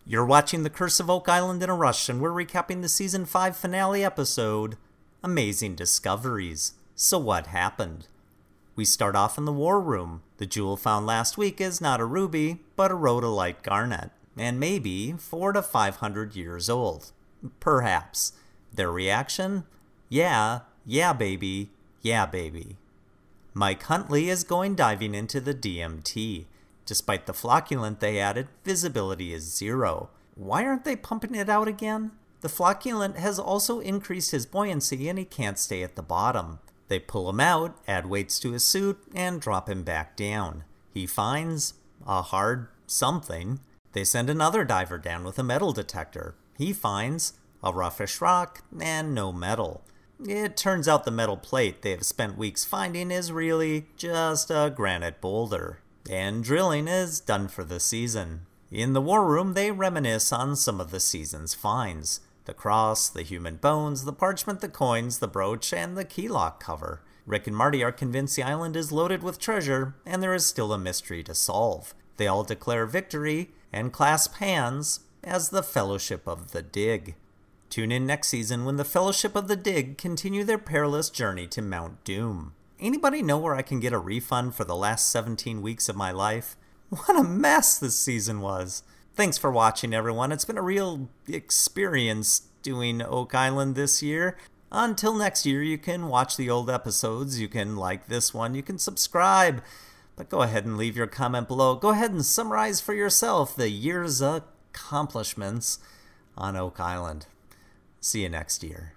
You're watching The Curse of Oak Island in a Rush, and we're recapping the Season 5 finale episode, Amazing Discoveries. So what happened? We start off in the war room. The jewel found last week is not a ruby, but a rhodolite garnet, and maybe 400 to 500 years old. Perhaps. Their reaction? Yeah baby, yeah baby. Mike Huntley is going diving into the DMT. Despite the flocculant they added, visibility is 0. Why aren't they pumping it out again? The flocculant has also increased his buoyancy and he can't stay at the bottom. They pull him out, add weights to his suit, and drop him back down. He finds a hard something. They send another diver down with a metal detector. He finds a roughish rock and no metal. It turns out the metal plate they have spent weeks finding is really just a granite boulder. And drilling is done for the season. In the war room, they reminisce on some of the season's finds. The cross, the human bones, the parchment, the coins, the brooch, and the key lock cover. Rick and Marty are convinced the island is loaded with treasure, and there is still a mystery to solve. They all declare victory and clasp hands as the Fellowship of the Dig. Tune in next season when the Fellowship of the Dig continue their perilous journey to Mount Doom. Anybody know where I can get a refund for the last 17 weeks of my life? What a mess this season was. Thanks for watching, everyone. It's been a real experience doing Oak Island this year. Until next year, you can watch the old episodes. You can like this one. You can subscribe. But go ahead and leave your comment below. Go ahead and summarize for yourself the year's accomplishments on Oak Island. See you next year.